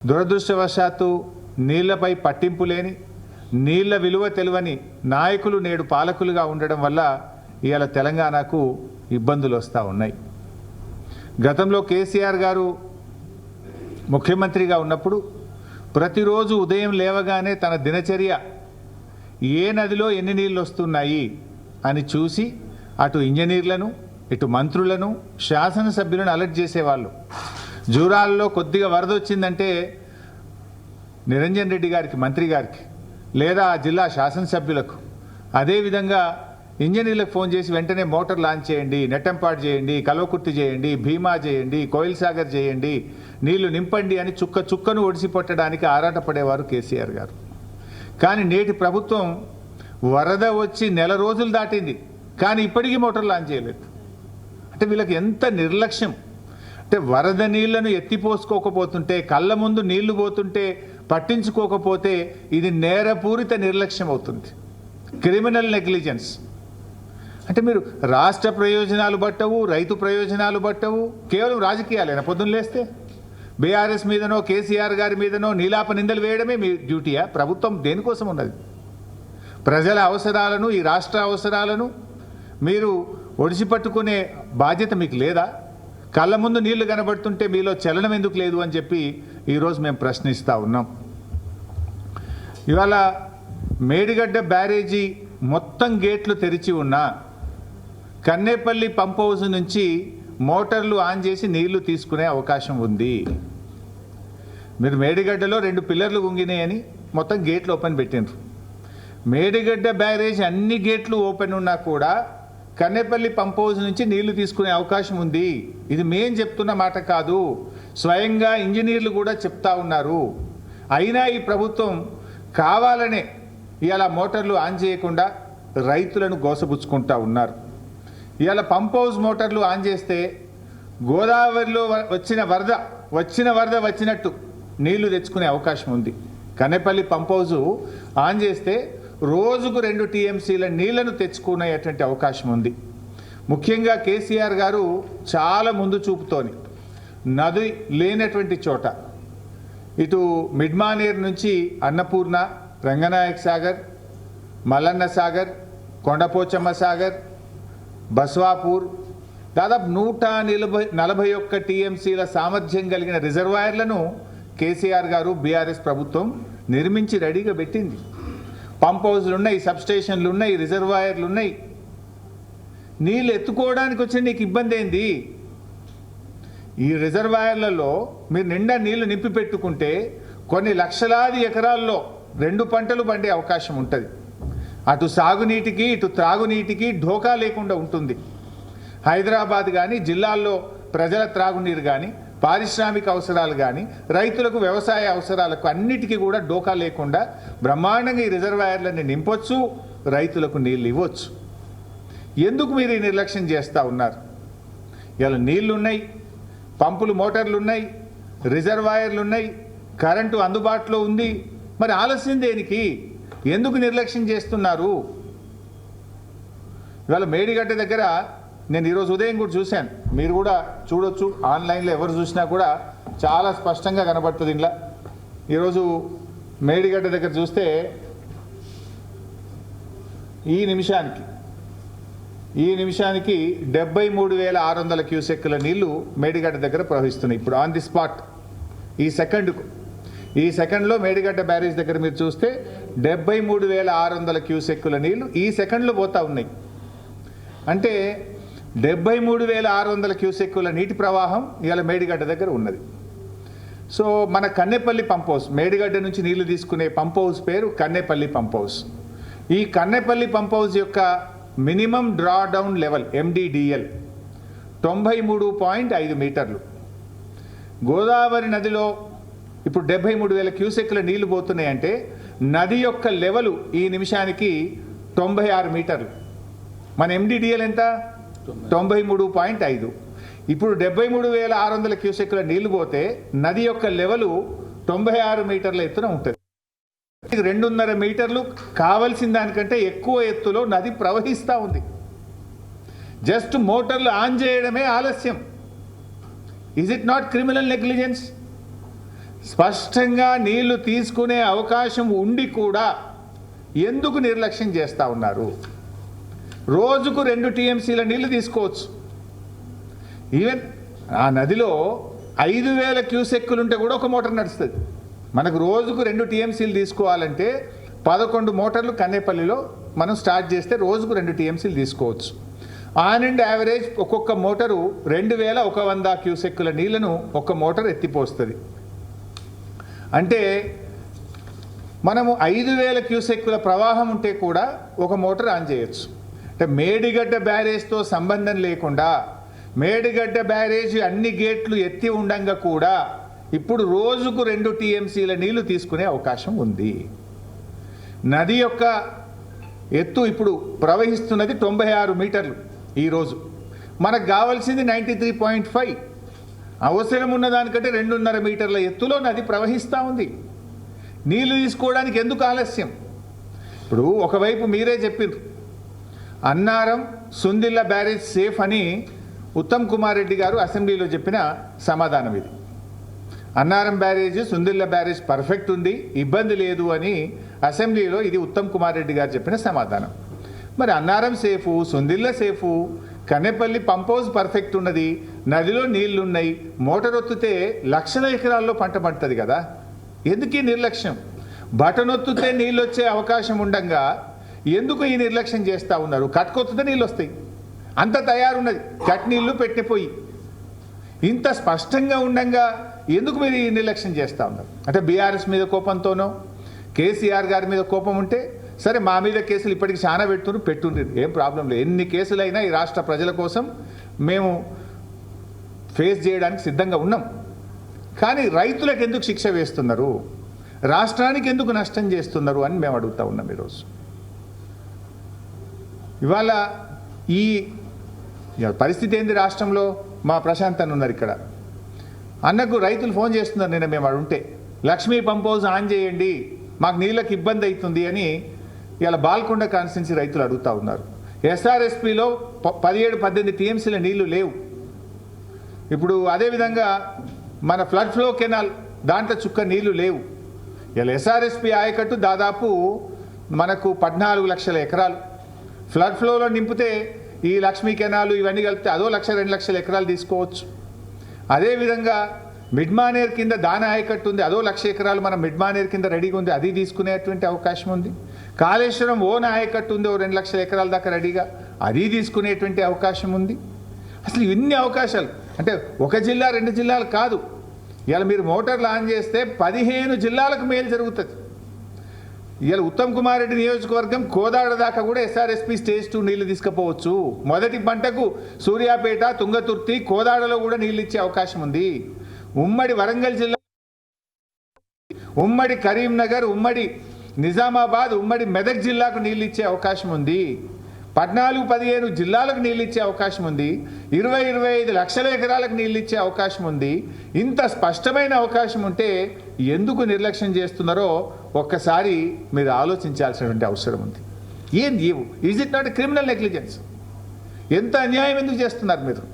దురదృష్టవశాత్తు నీళ్లపై పట్టింపు లేని నీళ్ల విలువ తెలియని నాయకులు నేడు పాలకులుగా ఉండడం వల్ల ఇవాళ తెలంగాణకు ఇబ్బందులు వస్తూ ఉన్నాయి. గతంలో కేసీఆర్ గారు ముఖ్యమంత్రిగా ఉన్నప్పుడు ప్రతిరోజు ఉదయం లేవగానే తన దినచర్య ఏ నదిలో ఎన్ని నీళ్ళు వస్తున్నాయి అని చూసి అటు ఇంజనీర్లను ఇటు మంత్రులను శాసనసభ్యులను అలర్ట్ చేసేవాళ్ళు. జూరాల్లో కొద్దిగా వరద వచ్చిందంటే నిరంజన్ రెడ్డి గారికి మంత్రి గారికి లేదా జిల్లా శాసనసభ్యులకు అదేవిధంగా ఇంజనీర్లకు ఫోన్ చేసి వెంటనే మోటార్ లాంచ్ చేయండి, నెట్టంపాటు చేయండి, కల్వకుర్తి చేయండి, భీమా చేయండి, కోయిల్ సాగర్ చేయండి, నీళ్లు నింపండి అని చుక్కను ఒడిసిపట్టడానికి ఆరాటపడేవారు కేసీఆర్ గారు. కానీ నేటి ప్రభుత్వం వరద వచ్చి నెల రోజులు దాటింది కానీ ఇప్పటికీ మోటార్ లాంచ్ చేయలేదు. అంటే వీళ్ళకి ఎంత నిర్లక్ష్యం. అంటే వరద నీళ్లను ఎత్తిపోసుకోకపోతుంటే కళ్ళ ముందు నీళ్లు పోతుంటే పట్టించుకోకపోతే ఇది నేరపూరిత నిర్లక్ష్యం అవుతుంది, క్రిమినల్ నెగ్లిజెన్స్. అంటే మీరు రాష్ట్ర ప్రయోజనాలు బట్టవు, రైతు ప్రయోజనాలు బట్టవు, కేవలం రాజకీయాలేనా? పొద్దున్న లేస్తే బీఆర్ఎస్ మీదనో కేసీఆర్ గారి మీదనో నీలాప నిందలు వేయడమే మీ డ్యూటీయా? ప్రభుత్వం దేనికోసం ఉన్నది? ప్రజల అవసరాలను, ఈ రాష్ట్ర అవసరాలను మీరు ఒడిసిపట్టుకునే బాధ్యత మీకు లేదా? కళ్ళ ముందు నీళ్లు కనబడుతుంటే మీలో చలనం ఎందుకు లేదు అని చెప్పి ఈరోజు మేము ప్రశ్నిస్తూ ఉన్నాం. ఇవాళ మేడిగడ్డ బ్యారేజీ మొత్తం గేట్లు తెరిచి ఉన్నా కన్నేపల్లి పంప్ హౌస్ నుంచి మోటార్లు ఆన్ చేసి నీళ్లు తీసుకునే అవకాశం ఉంది. మీరు మేడిగడ్డలో 2 పిల్లర్లు గుంగినాయని మొత్తం గేట్లు ఓపెన్ పెట్టినారు. మేడిగడ్డ బ్యారేజీ అన్ని గేట్లు ఓపెన్ ఉన్నా కూడా కన్నేపల్లి పంప్ హౌస్ నుంచి నీళ్లు తీసుకునే అవకాశం ఉంది. ఇది మేం చెప్తున్న మాట కాదు, స్వయంగా ఇంజనీర్లు కూడా చెప్తా ఉన్నారు. అయినా ఈ ప్రభుత్వం కావాలనే ఇవాళ మోటార్లు ఆన్ చేయకుండా రైతులను గోసపుచ్చుకుంటా ఉన్నారు. ఇవాళ పంప్ హౌస్ మోటార్లు ఆన్ చేస్తే గోదావరిలో వచ్చిన వరద వచ్చినట్టు నీళ్లు తెచ్చుకునే అవకాశం ఉంది. కన్నేపల్లి పంప్ హౌస్ ఆన్ చేస్తే రోజుకు 2 టీఎంసీల నీళ్లను తెచ్చుకునేటువంటి అవకాశం ఉంది. ముఖ్యంగా కేసీఆర్ గారు చాలా ముందు చూపుతోని నది లేనటువంటి చోట ఇటు మిడ్మానేర్ నుంచి అన్నపూర్ణ, రంగనాయక్ సాగర్, మల్లన్న సాగర్, కొండపోచమ్మ సాగర్, బస్వాపూర్ దాదాపు 141 టీఎంసీల సామర్థ్యం కలిగిన రిజర్వాయర్లను కేసీఆర్ గారు బీఆర్ఎస్ ప్రభుత్వం నిర్మించి రెడీగా పెట్టింది. పంప్ హౌస్లు ఉన్నాయి, సబ్స్టేషన్లు ఉన్నాయి, రిజర్వాయర్లు ఉన్నాయి. నీళ్ళు ఎత్తుకోవడానికి వచ్చి నీకు ఇబ్బంది ఏంది? ఈ రిజర్వాయర్లలో మీరు నిండా నీళ్లు నింపి పెట్టుకుంటే కొన్ని లక్షలాది ఎకరాల్లో 2 పంటలు పండే అవకాశం ఉంటుంది. అటు సాగునీటికి ఇటు త్రాగునీటికి ఢోకా లేకుండా ఉంటుంది. హైదరాబాద్ కానీ జిల్లాల్లో ప్రజల త్రాగునీరు కానీ పారిశ్రామిక అవసరాలు కానీ రైతులకు వ్యవసాయ అవసరాలకు అన్నిటికీ కూడా డోకా లేకుండా బ్రహ్మాండంగా ఈ రిజర్వాయర్లన్నీ నింపొచ్చు, రైతులకు నీళ్ళు ఇవ్వచ్చు. ఎందుకు మీరు ఈ నిర్లక్ష్యం చేస్తూ ఉన్నారు? ఇలా నీళ్లు ఉన్నాయి, పంపులు మోటార్లు ఉన్నాయి, రిజర్వాయర్లు ఉన్నాయి, కరెంటు అందుబాటులో ఉంది. మరి ఆలస్యం దేనికి? ఎందుకు నిర్లక్ష్యం చేస్తున్నారు? ఇవాళ మేడిగడ్డ దగ్గర నేను ఈరోజు ఉదయం కూడా చూశాను, మీరు కూడా చూడొచ్చు, ఆన్లైన్లో ఎవరు చూసినా కూడా చాలా స్పష్టంగా కనబడుతుంది. ఇంట్లో ఈరోజు మేడిగడ్డ దగ్గర చూస్తే ఈ నిమిషానికి 73,600 క్యూసెక్కుల నీళ్లు మేడిగడ్డ దగ్గర ప్రవహిస్తున్నాయి. ఇప్పుడు ఆన్ ది స్పాట్ ఈ సెకండ్లో మేడిగడ్డ బ్యారేజ్ దగ్గర మీరు చూస్తే 73,600 క్యూసెక్కుల నీళ్లు ఈ సెకండ్లో పోతా ఉన్నాయి. అంటే 73,600 క్యూసెక్కుల నీటి ప్రవాహం ఇవాళ మేడిగడ్డ దగ్గర ఉన్నది. సో మన కన్నేపల్లి పంప్ హౌస్, మేడిగడ్డ నుంచి నీళ్లు తీసుకునే పంప్ హౌస్ పేరు కన్నేపల్లి పంప్ హౌస్. ఈ కన్నేపల్లి పంప్ హౌస్ యొక్క minimum draw down level MDDL 93.5 మీటర్లు. గోదావరి నదిలో ఇప్పుడు 73,000 క్యూసెక్కుల నీళ్లు పోతున్నాయంటే నది యొక్క లెవెలు ఈ నిమిషానికి 96 మీటర్లు. మన MDDL ఎంత? 93.5. ఇప్పుడు 73,600 క్యూసెక్కుల నీళ్లు పోతే నది యొక్క లెవెలు 96 మీటర్ల ఎత్తున ఉంటుంది. 2.5 మీటర్లు కావలసిన దానికంటే ఎక్కువ ఎత్తులో నది ప్రవహిస్తూ ఉంది. జస్ట్ మోటార్లు ఆన్ చేయడమే ఆలస్యం. Is it not criminal negligence? స్పష్టంగా నీళ్లు తీసుకునే అవకాశం ఉండి కూడా ఎందుకు నిర్లక్ష్యం చేస్తూ ఉన్నారు? రోజుకు 2 టీఎంసీల నీళ్లు తీసుకోవచ్చు. ఈవెన్ ఆ నదిలో 5,000 క్యూసెక్కులు ఉంటే కూడా ఒక మోటార్ నడుస్తుంది. మనకు రోజుకు 2 టీఎంసీలు తీసుకోవాలంటే 11 మోటార్లు కన్నేపల్లిలో మనం స్టార్ట్ చేస్తే రోజుకు 2 టీఎంసీలు తీసుకోవచ్చు. ఆన్ అండ్ యావరేజ్ ఒక్కొక్క మోటారు 2,100 క్యూసెక్కుల నీళ్లను ఒక్క మోటార్ ఎత్తిపోస్తుంది. అంటే మనము 5,000 క్యూసెక్కుల ప్రవాహం ఉంటే కూడా ఒక మోటార్ ఆన్ చేయొచ్చు. అంటే మేడిగడ్డ బ్యారేజ్తో సంబంధం లేకుండా మేడిగడ్డ బ్యారేజ్ అన్ని గేట్లు ఎత్తి ఉండంగా కూడా ఇప్పుడు రోజుకు 2 టీఎంసీల నీళ్లు తీసుకునే అవకాశం ఉంది. నది యొక్క ఎత్తు ఇప్పుడు ప్రవహిస్తున్నది 96 మీటర్లు. ఈరోజు మనకు కావాల్సింది 93.5. అవసరం ఉన్న దానికంటే 2.5 మీటర్ల ఎత్తులో నది ప్రవహిస్తూ ఉంది. నీళ్లు తీసుకోవడానికి ఎందుకు ఆలస్యం? ఇప్పుడు ఒకవైపు మీరే చెప్పారు అన్నారం సుందిల్ల బ్యారేజ్ సేఫ్ అని ఉత్తమ్ కుమార్ రెడ్డి గారు అసెంబ్లీలో చెప్పిన సమాధానం ఇది. Annaram barrage Sundilla barrage perfect ఉంది, ఇబ్బంది లేదు అని అసెంబ్లీలో ఇది ఉత్తమ్ కుమార్ రెడ్డి గారు చెప్పిన సమాధానం. మరి Annaram safe, Sundilla safe, Kannepalli pump house perfect ఉన్నది, నదిలో నీళ్లున్నాయి, మోటార్ ఒత్తితే లక్షల ఎకరాల్లో పంట పండుతుంది కదా. ఎందుకు ఈ నిర్లక్ష్యం? బటన్ ఒత్తితే నీళ్ళు వచ్చే అవకాశం ఉండగా ఎందుకు ఈ నిర్లక్ష్యం చేస్తూ ఉన్నారు? కట్టుకొత్తితే నీళ్ళు వస్తాయి, అంత తయారున్నది, కట్ నీళ్లు పెట్టిపోయి ఇంత స్పష్టంగా ఉండగా ఎందుకు మీరు ఈ నిర్లక్ష్యం చేస్తూ ఉన్నారు? అంటే బీఆర్ఎస్ మీద కోపంతోనో కేసీఆర్ గారి మీద కోపం ఉంటే సరే, మా మీద కేసులు ఇప్పటికి చాలా పెట్టుండ్రు, ఏం ప్రాబ్లం లేదు. ఎన్ని కేసులైనా ఈ రాష్ట్ర ప్రజల కోసం మేము ఫేస్ చేయడానికి సిద్ధంగా ఉన్నాం. కానీ రైతులకు ఎందుకు శిక్ష వేస్తున్నారు, రాష్ట్రానికి ఎందుకు నష్టం చేస్తున్నారు అని మేము అడుగుతూ ఉన్నాం. ఈరోజు ఇవాళ ఈ పరిస్థితి ఏంది రాష్ట్రంలో? మా ప్రశాంత్ అన్న ఉన్నారు ఇక్కడ, అన్నకు రైతులు ఫోన్ చేస్తున్నారు. నిన్న మేము అడుంటే లక్ష్మీ పంప్ హౌస్ ఆన్ చేయండి, మాకు నీళ్ళకి ఇబ్బంది అవుతుంది అని ఇలా బాల్కొండ కాన్స్టిట్యున్సీ రైతులు అడుగుతూ ఉన్నారు. ఎస్ఆర్ఎస్పిలో 17-18 టీఎంసీల నీళ్లు లేవు. ఇప్పుడు అదేవిధంగా మన ఫ్లడ్ ఫ్లో కెనాల్ దాంట్లో చుక్క నీళ్లు లేవు. ఇలా ఎస్ఆర్ఎస్పి ఆయకట్టు దాదాపు మనకు 14 లక్షల ఎకరాలు ఫ్లడ్ ఫ్లోలో నింపితే ఈ లక్ష్మీ కెనాలు ఇవన్నీ కలిపితే అదో 1-2 లక్షల ఎకరాలు తీసుకోవచ్చు. అదేవిధంగా మిడ్మానేర్ కింద దాన ఆయకట్టు ఉంది, అదో 1,00,000 ఎకరాలు మనం మిడ్మానేర్ కింద రెడీగా ఉంది, అది తీసుకునేటువంటి అవకాశం ఉంది. కాళేశ్వరం ఓన్ ఆయకట్టు ఉంది, ఓ 2 లక్షల ఎకరాల దాకా రెడీగా, అది తీసుకునేటువంటి అవకాశం ఉంది. అసలు ఇన్ని అవకాశాలు అంటే ఒక జిల్లా 2 జిల్లాలు కాదు. ఇలా మీరు మోటార్లు ఆన్ చేస్తే 15 జిల్లాలకు మేలు జరుగుతుంది. ఇలా ఉత్తమ్ కుమార్ రెడ్డి నియోజకవర్గం కోదాడ దాకా కూడా ఎస్ఆర్ఎస్పి స్టేజ్ 2 నీళ్లు తీసుకుపోవచ్చు. మొదటి పంటకు సూర్యాపేట, తుంగతుర్తి, కోదాడలో కూడా నీళ్ళు ఇచ్చే అవకాశం ఉంది. ఉమ్మడి వరంగల్ జిల్లా, ఉమ్మడి కరీంనగర్, ఉమ్మడి నిజామాబాద్, ఉమ్మడి మెదక్ జిల్లాకు నీళ్ళు ఇచ్చే అవకాశం ఉంది. 14-15 జిల్లాలకు నీళ్ళు ఇచ్చే అవకాశం ఉంది. 20-25 లక్షల ఎకరాలకు నీళ్ళు ఇచ్చే అవకాశం ఉంది. ఇంత స్పష్టమైన అవకాశం ఉంటే ఎందుకు నిర్లక్ష్యం చేస్తున్నారో ఒక్కసారి మీరు ఆలోచించాల్సినటువంటి అవసరం ఉంది. ఏంది is it not criminal negligence? ఎంత అన్యాయం ఎందుకు చేస్తున్నారు మీరు?